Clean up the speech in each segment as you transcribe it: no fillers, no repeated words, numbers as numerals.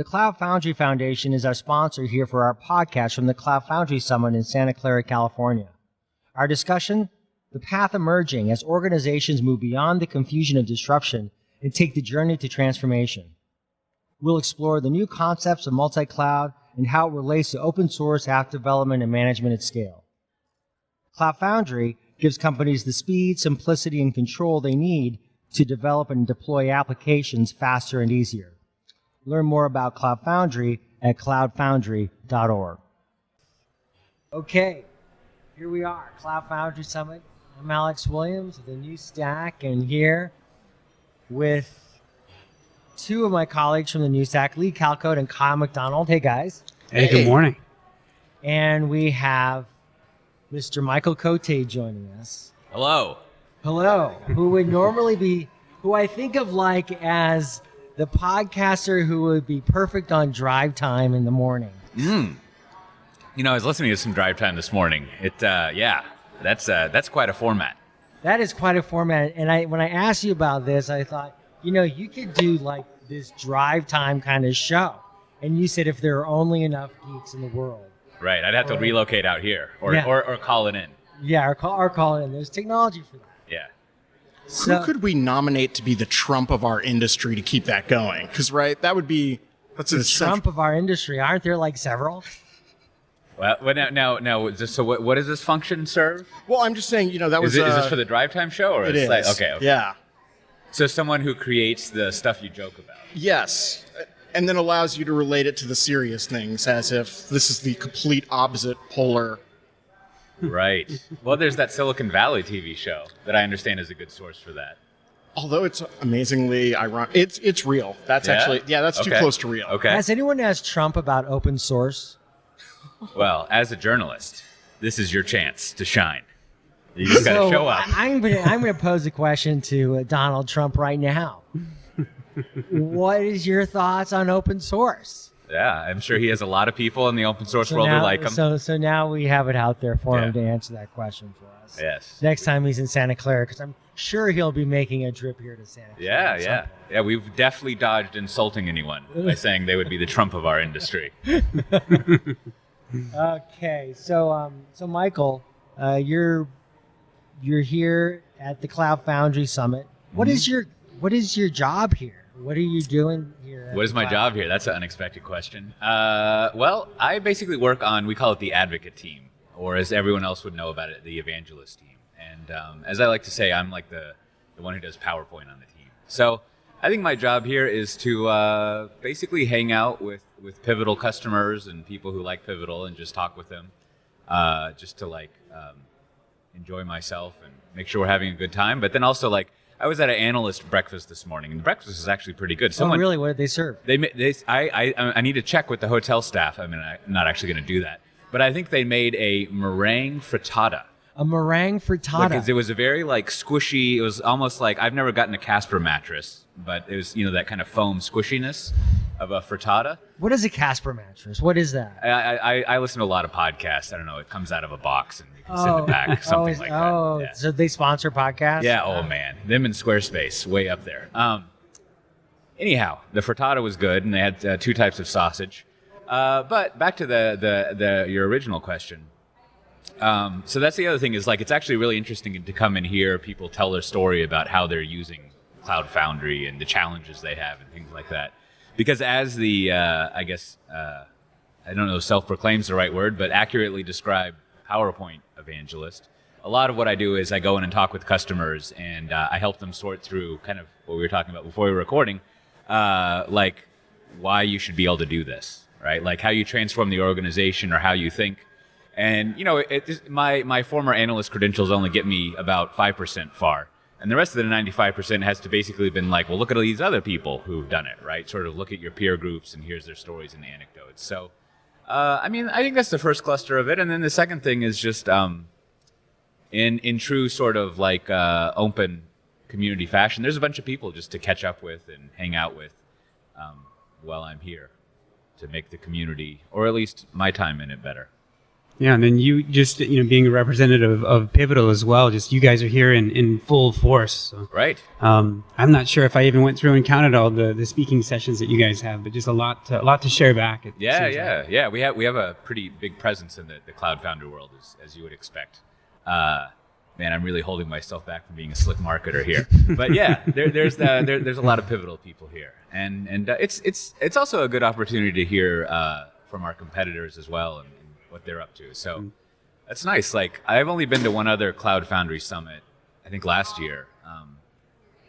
The Cloud Foundry Foundation is our sponsor here for our podcast from the Cloud Foundry Summit in Santa Clara, California. Our discussion, the path emerging as organizations move beyond the confusion of disruption and take the journey to transformation. We'll explore the new concepts of multi-cloud and how it relates to open source app development and management at scale. Cloud Foundry gives companies the speed, simplicity, and control they need to develop and deploy applications faster and easier. Learn more about Cloud Foundry at cloudfoundry.org. Okay, here we are, Cloud Foundry Summit. I'm Alex Williams of the New Stack, and here with two of my colleagues from the New Stack, Lee Calcote and Kyle MacDonald. Hey, guys. Hey, good morning. And we have Mr. Michael Coté joining us. Hello. Hello. Who would normally be, who I think of like as the podcaster who would be perfect on drive time in the morning. You know, I was listening to some drive time this morning. That's quite a format. That is quite a format. And when I asked you about this, I thought, you know, you could do like this drive time kind of show. And you said if there are only enough geeks in the world. Right. I'd have to relocate out here or call it in. Yeah, or call it in. There's technology for that. Yeah. So, who could we nominate to be the Trump of our industry to keep that going? Because, right, that's the Trump of our industry. Aren't there like several? Well, so what does this function serve? Well, I'm just saying, you know, that was... Is this for the drive time show? Or it is. Okay. Yeah. So someone who creates the stuff you joke about. Yes. And then allows you to relate it to the serious things as if this is the complete opposite polar... Right. Well, there's that Silicon Valley TV show that I understand is a good source for that. Although it's amazingly ironic. It's real. That's too close to real. Okay. Has anyone asked Trump about open source? Well, as a journalist, this is your chance to shine. You just got to show up. I'm gonna pose a question to Donald Trump right now. What is your thoughts on open source? Yeah, I'm sure he has a lot of people in the open source world who like him. So now we have it out there for him to answer that question for us. Yes. Next time he's in Santa Clara, because I'm sure he'll be making a trip here to Santa Clara. Yeah. We've definitely dodged insulting anyone by saying they would be the Trump of our industry. Okay, so Michael, you're here at the Cloud Foundry Summit. What is your job here? What are you doing here? What is my job here? That's an unexpected question. Well, I basically work on, we call it the advocate team, or as everyone else would know about it, the evangelist team. And as I like to say, I'm like the one who does PowerPoint on the team. So I think my job here is to basically hang out with Pivotal customers and people who like Pivotal and just talk with them, just to enjoy myself and make sure we're having a good time. But then also I was at an analyst breakfast this morning, and the breakfast is actually pretty good. Oh, really? What did they serve? I need to check with the hotel staff. I mean, I'm not actually going to do that. But I think they made a meringue frittata. A meringue frittata? Because it was a very, squishy, it was almost like, I've never gotten a Casper mattress, but it was, that kind of foam squishiness of a frittata. What is a Casper mattress? What is that? I listen to a lot of podcasts. I don't know. It comes out of a box and you can send it back, something like that. Oh, yeah. So they sponsor podcasts? Yeah. Oh man, them in Squarespace, way up there. Anyhow, the frittata was good, and they had two types of sausage. But back to your original question. So that's the other thing is it's actually really interesting to come and hear people tell their story about how they're using Cloud Foundry and the challenges they have and things like that. Because as the, I don't know if self-proclaimed is the right word, but accurately described PowerPoint evangelist, a lot of what I do is I go in and talk with customers and I help them sort through kind of what we were talking about before we were recording, why you should be able to do this, right? Like how you transform the organization or how you think. And, my former analyst credentials only get me about 5% far. And the rest of the 95% has to basically been well, look at all these other people who've done it, right? Sort of look at your peer groups and here's their stories and anecdotes. So, I think that's the first cluster of it. And then the second thing is just in true sort of open community fashion, there's a bunch of people just to catch up with and hang out with while I'm here to make the community, or at least my time in it, better. Yeah, and then you just, being a representative of Pivotal as well, just you guys are here in full force. So, Right. I'm not sure if I even went through and counted all the speaking sessions that you guys have, but just a lot to share back. It Yeah, seems yeah, like. yeah. We have a pretty big presence in the Cloud Foundry world, as you would expect. Man, I'm really holding myself back from being a slick marketer here. But yeah, there's a lot of Pivotal people here, and it's also a good opportunity to hear from our competitors as well and what they're up to. So that's nice. Like, I've only been to one other Cloud Foundry summit, I think last year,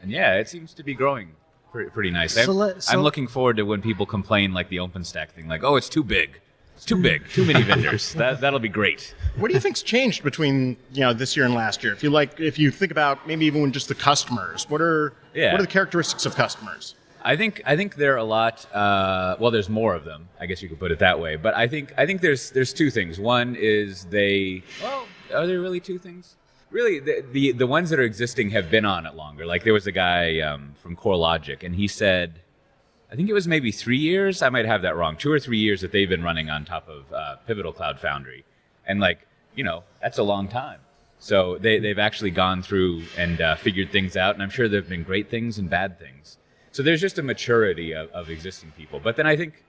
and yeah, it seems to be growing pretty nice. I'm looking forward to when people complain like the OpenStack thing, like, oh, it's too big. It's too big, too many vendors. That'll be great. What do you think's changed between this year and last year? If you think about maybe even just the customers, what are the characteristics of customers? I think there are a lot. Well, there's more of them. I guess you could put it that way. But I think there's two things. One is are there really two things? Really, the ones that are existing have been on it longer. Like, there was a guy from CoreLogic, and he said, I think it was maybe 3 years. I might have that wrong. 2 or 3 years that they've been running on top of Pivotal Cloud Foundry, and that's a long time. So they've actually gone through and figured things out, and I'm sure there've been great things and bad things. So there's just a maturity of existing people. But then I think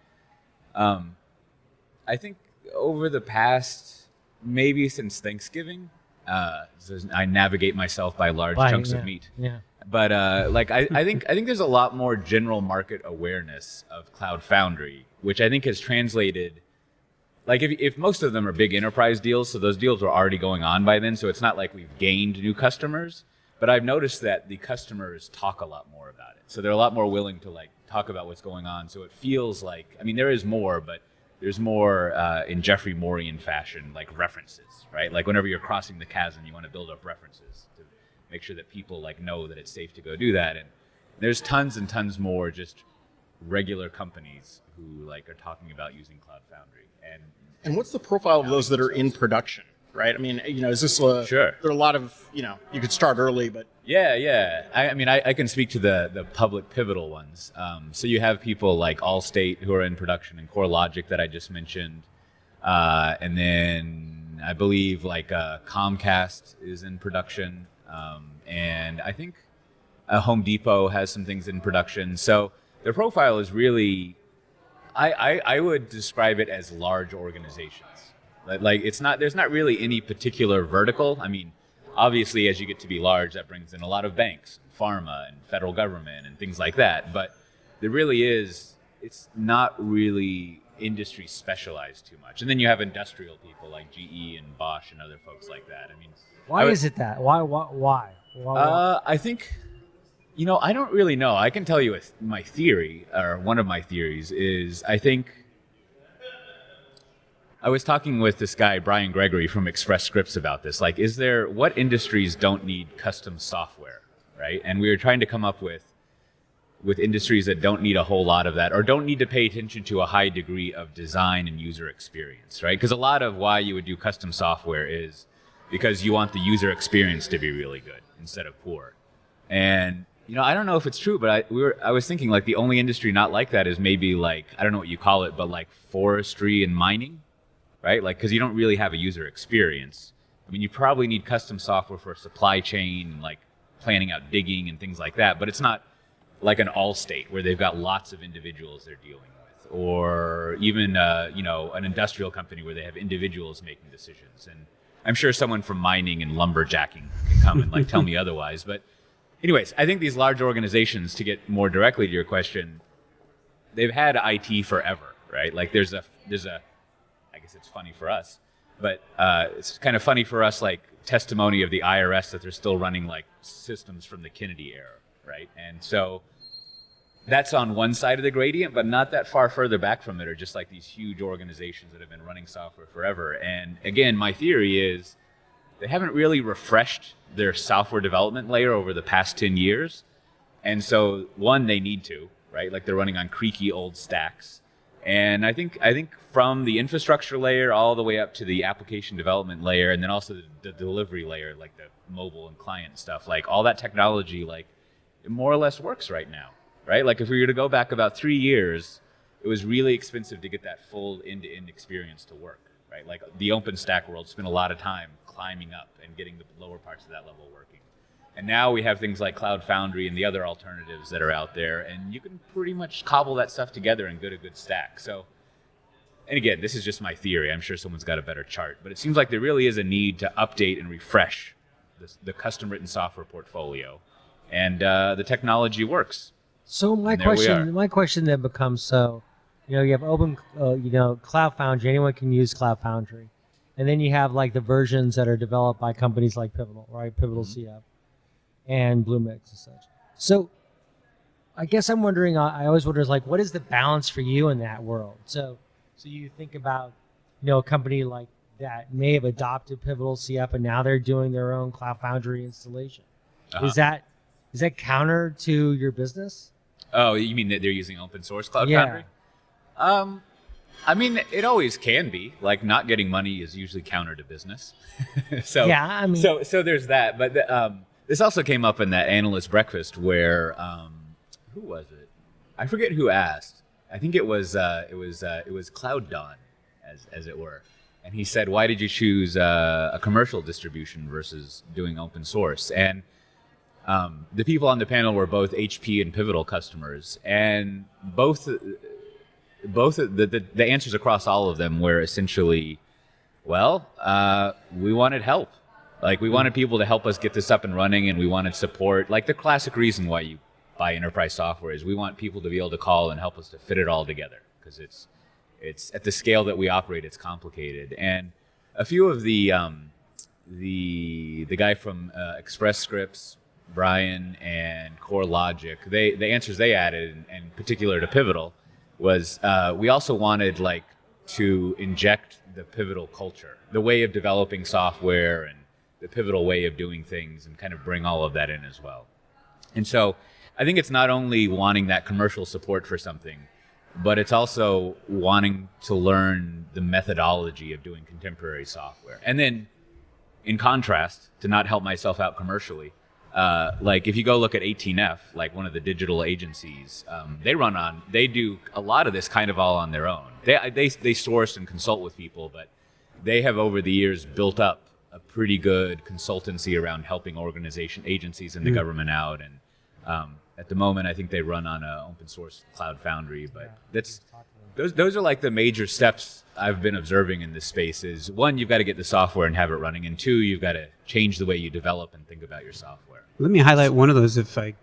over the past, maybe since Thanksgiving, I navigate myself by large chunks of meat. Yeah. But I think there's a lot more general market awareness of Cloud Foundry, which I think has translated. Like, if most of them are big enterprise deals, so those deals were already going on by then, so it's not like we've gained new customers. But I've noticed that the customers talk a lot more about it, so they're a lot more willing to talk about what's going on. So it feels like, I mean, there is more, but there's more in Jeffrey Morian fashion, like references, right? Like, whenever you're crossing the chasm, you want to build up references to make sure that people know that it's safe to go do that. And there's tons and tons more just regular companies who are talking about using Cloud Foundry. And what's the profile of those that are in production, right? I mean, is this Sure. There are a lot of, you could start early, but Yeah. I mean, I can speak to the public Pivotal ones. So you have people like Allstate who are in production, and CoreLogic that I just mentioned, and then I believe Comcast is in production. And I think Home Depot has some things in production. So their profile is really, I would describe it as large organizations. There's not really any particular vertical. I mean, obviously, as you get to be large, that brings in a lot of banks, pharma, and federal government, and things like that. But there really is, it's not really industry specialized too much. And then you have industrial people like GE and Bosch and other folks like that. I mean, Why is it that? Why? I think, I don't really know. I can tell you my theory, or one of my theories is, I think, I was talking with this guy, Brian Gregory from Express Scripts, about this. What industries don't need custom software, right? And we were trying to come up with industries that don't need a whole lot of that, or don't need to pay attention to a high degree of design and user experience, right? Because a lot of why you would do custom software is because you want the user experience to be really good instead of poor. And I don't know if it's true, but I was thinking the only industry not like that is maybe I don't know what you call it, but forestry and mining, right? Because you don't really have a user experience. I mean, you probably need custom software for supply chain and planning out digging and things like that, but it's not like an Allstate where they've got lots of individuals they're dealing with, or even an industrial company where they have individuals making decisions. And I'm sure someone from mining and lumberjacking can come and tell me otherwise. But anyways, I think these large organizations, to get more directly to your question, they've had IT forever, right? There's a I guess it's funny for us, but it's kind of funny for us, testimony of the IRS that they're still running systems from the Kennedy era, right? And so that's on one side of the gradient, but not that far further back from it are just these huge organizations that have been running software forever. And again, my theory is they haven't really refreshed their software development layer over the past 10 years. And so, one, they need to, right? They're running on creaky old stacks. And I think from the infrastructure layer all the way up to the application development layer, and then also the delivery layer, the mobile and client stuff, all that technology, it more or less works right now, right? If we were to go back about 3 years, it was really expensive to get that full end-to-end experience to work, right? Like the OpenStack world spent a lot of time climbing up and getting the lower parts of that level working. And now we have things like Cloud Foundry and the other alternatives that are out there, and you can pretty much cobble that stuff together and get a good stack. So, and again, this is just my theory. I'm sure someone's got a better chart, but it seems like there really is a need to update and refresh the custom-written software portfolio, and the technology works. So my question then becomes, you have open, Cloud Foundry. Anyone can use Cloud Foundry, and then you have like the versions that are developed by companies like Pivotal, right? Pivotal CF and Bluemix and such. So I guess I'm wondering. I always wonder, like, what is the balance for you in that world? So you think about, a company like that may have adopted Pivotal CF and now they're doing their own Cloud Foundry installation. Uh-huh. Is that counter to your business? Oh, you mean that they're using open source Cloud Foundry? I mean, it always can be. Like, not getting money is usually counter to business. So there's that. But this also came up in that analyst breakfast where who was it? I forget who asked. I think it was Cloud Dawn, as it were. And he said, "Why did you choose a commercial distribution versus doing open source?" And the people on the panel were both HP and Pivotal customers, and both the answers across all of them were essentially, we wanted help. Like, we wanted people to help us get this up and running, and we wanted support. Like, the classic reason why you buy enterprise software is we want people to be able to call and help us to fit it all together, because it's at the scale that we operate, it's complicated. And a few of the guy from Express Scripts, Brian, and Core Logic, the answers they added, in particular to Pivotal, was we also wanted to inject the Pivotal culture, the way of developing software and the Pivotal way of doing things, and kind of bring all of that in as well. And so I think it's not only wanting that commercial support for something, but it's also wanting to learn the methodology of doing contemporary software. And then, in contrast, to not help myself out commercially, if you go look at 18F, like one of the digital agencies, they do a lot of this kind of all on their own. They source and consult with people, but they have over the years built up a pretty good consultancy around helping agencies in the government out. And at the moment, I think they run on an open source Cloud Foundry, but those are like the major steps I've been observing in this space. Is one, you've got to get the software and have it running, and two, you've got to change the way you develop and think about your software. Let me highlight one of those, if I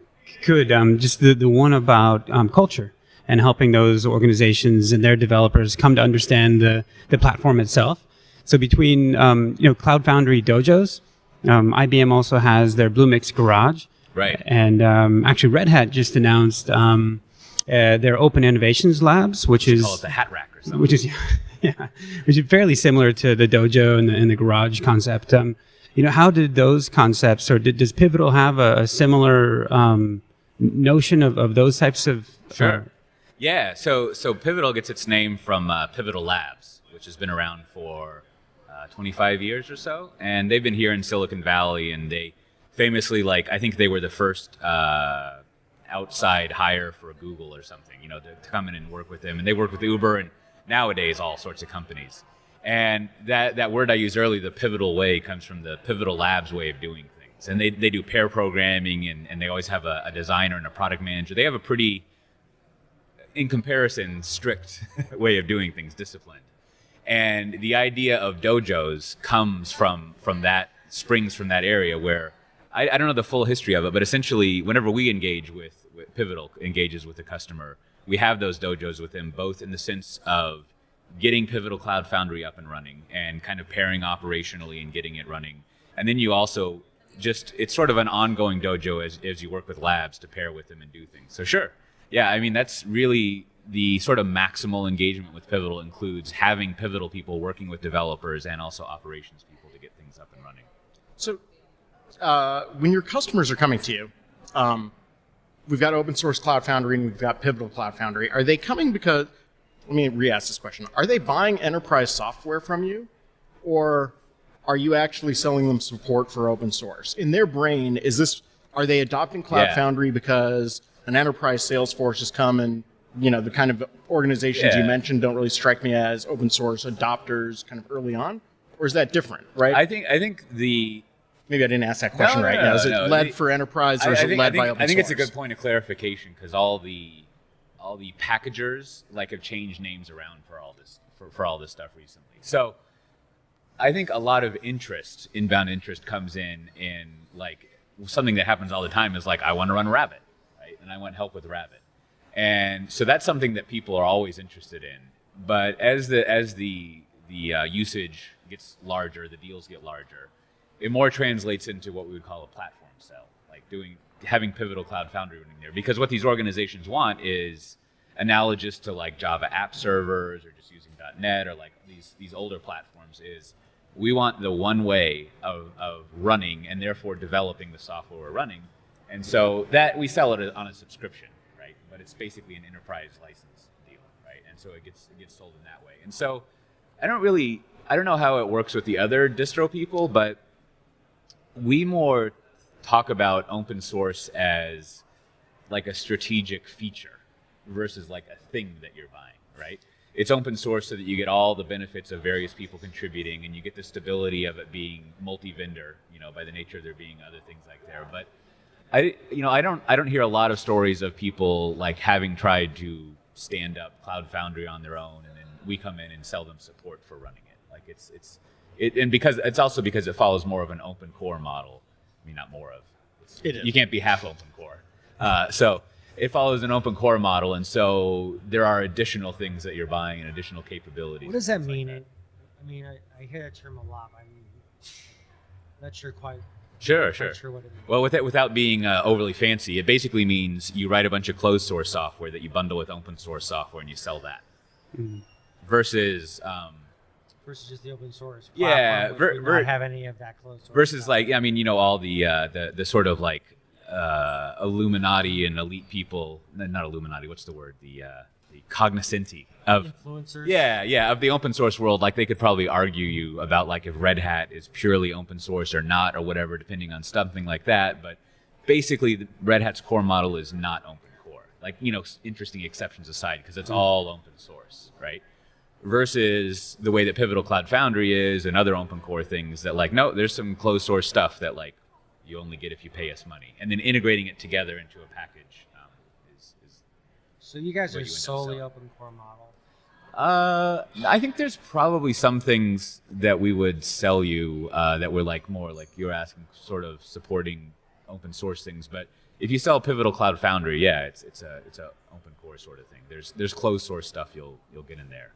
could, just the one about culture and helping those organizations and their developers come to understand the platform itself. So between Cloud Foundry dojos, IBM also has their Bluemix Garage. Right. And actually, Red Hat just announced their Open Innovations Labs, which is call it the Hat Rack or something. Which is fairly similar to the dojo and the garage concept. How did those concepts, or does Pivotal have a similar notion of those types of? Sure. Yeah. So Pivotal gets its name from Pivotal Labs, which has been around for 25 years or so, and they've been here in Silicon Valley, and they famously, I think they were the first outside hire for Google or something, to come in and work with them. And they work with Uber and nowadays all sorts of companies. And that word I used earlier, the Pivotal way, comes from the Pivotal Labs way of doing things. And they do pair programming, and they always have a designer and a product manager. They have a pretty, in comparison, strict way of doing things, disciplined. And the idea of dojos springs from that area where, I don't know the full history of it, but essentially, whenever we engage with Pivotal engages with the customer, we have those dojos with them, both in the sense of getting Pivotal Cloud Foundry up and running and kind of pairing operationally and getting it running. And then you also it's sort of an ongoing dojo as you work with labs to pair with them and do things. So sure. Yeah, I mean, that's really the sort of maximal engagement with Pivotal includes having Pivotal people working with developers and also operations people to get things up and running. So when your customers are coming to you, we've got open source Cloud Foundry and we've got Pivotal Cloud Foundry. Are they coming because, let me re-ask this question, are they buying enterprise software from you, or are you actually selling them support for open source? In their brain, are they adopting Cloud Foundry because an enterprise sales force has come and the kind of organizations you Yeah. mentioned don't really strike me as open source adopters kind of early on, or is that different, right? I think the Maybe I didn't ask that question right. Now, is it led for enterprise or is it led by open source? I think it's a good point of clarification because all the packagers have changed names around for all this for all this stuff recently. So I think a lot of inbound interest comes in something that happens all the time is I want to run Rabbit, right? And I want help with Rabbit. And so that's something that people are always interested in. But as the usage gets larger, the deals get larger, it more translates into what we would call a platform sell, having Pivotal Cloud Foundry running there. Because what these organizations want is analogous to Java app servers or just using .NET or these older platforms is we want the one way of running and therefore developing the software we're running. And so that we sell it on a subscription, right? But it's basically an enterprise license deal, right? And so it gets sold in that way. And so I don't know how it works with the other distro people, but we more talk about open source as a strategic feature versus a thing that you're buying, right? It's open source so that you get all the benefits of various people contributing and you get the stability of it being multi-vendor, by the nature of there being other things there. But I don't hear a lot of stories of people having tried to stand up Cloud Foundry on their own and then we come in and sell them support for running it. And because it's also because it follows more of an open core model. I mean, not more of. It is. You can't be half open core. So it follows an open core model, and so there are additional things that you're buying and additional capabilities. What does that mean? I hear that term a lot. I'm not sure quite. Sure. Sure what it means. Well, without being overly fancy, it basically means you write a bunch of closed source software that you bundle with open source software and you sell that. Mm-hmm. Versus just the open source platform, which we don't have any of that closed source versus stuff. all the sort of Illuminati and elite people, not Illuminati, what's the word, the cognoscenti of influencers, of the open source world. They could probably argue you about if Red Hat is purely open source or not or whatever, depending on something like that. But basically the Red Hat's core model is not open core, interesting exceptions aside, because it's all open source, right? Versus the way that Pivotal Cloud Foundry is and other open core things that no, there's some closed source stuff that you only get if you pay us money, and then integrating it together into a package is so you guys are solely open core model. I think there's probably some things that we would sell you that were more you're asking, sort of supporting open source things. But if you sell Pivotal Cloud Foundry, it's a open core sort of thing. There's closed source stuff you'll get in there.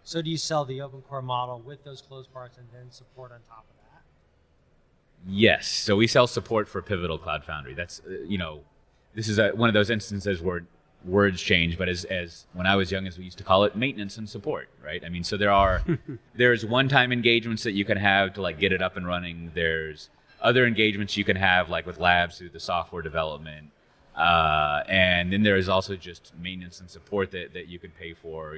So do you sell the open core model with those closed parts and then support on top of that? Yes. So we sell support for Pivotal Cloud Foundry. That's this is one of those instances where words change, but as when I was young, as we used to call it, maintenance and support, right? I mean, so there's one-time engagements that you can have to get it up and running. There's other engagements you can have with labs through the software development. And then there is also just maintenance and support that you can pay for,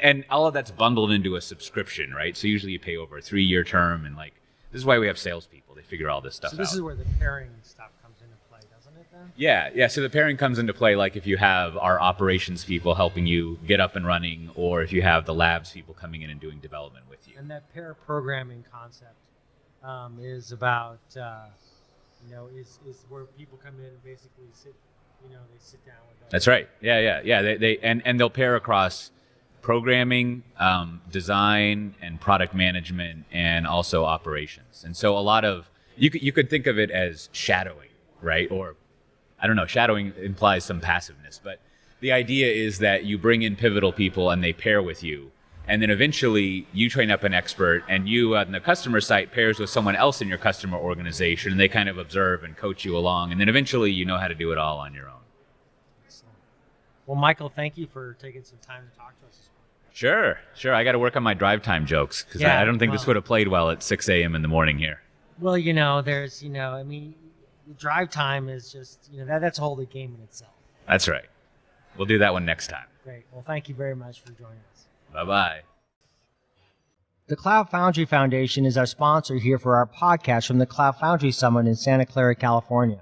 and all of that's bundled into a subscription, right? So usually you pay over a 3-year term, and this is why we have salespeople. They figure all this stuff out. So this is where the pairing stuff comes into play, doesn't it then? Yeah. So the pairing comes into play if you have our operations people helping you get up and running, or if you have the labs people coming in and doing development with you. And that pair programming concept is about, is where people come in and basically sit. They sit down with them. That's right. Yeah. They they'll pair across programming, design, and product management, and also operations. And so a lot of you could think of it as shadowing, right? Or I don't know. Shadowing implies some passiveness, but the idea is that you bring in pivotal people and they pair with you, and then eventually you train up an expert, and you on the customer site pairs with someone else in your customer organization, and they kind of observe and coach you along, and then eventually you know how to do it all on your own. Excellent. Well, Michael, thank you for taking some time to talk to us this morning. Sure. I got to work on my drive time jokes because I don't think this would have played well at 6 a.m. in the morning here. Well, there's, drive time is just, that's a whole game in itself. That's right. We'll do that one next time. Great. Well, thank you very much for joining us. Bye-bye. The Cloud Foundry Foundation is our sponsor here for our podcast from the Cloud Foundry Summit in Santa Clara, California.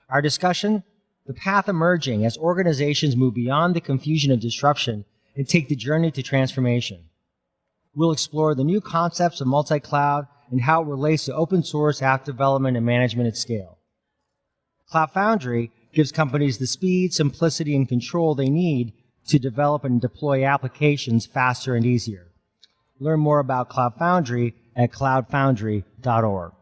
Our discussion, the path emerging as organizations move beyond the confusion of disruption and take the journey to transformation. We'll explore the new concepts of multi-cloud and how it relates to open source app development and management at scale. Cloud Foundry gives companies the speed, simplicity, and control they need to develop and deploy applications faster and easier. Learn more about Cloud Foundry at cloudfoundry.org.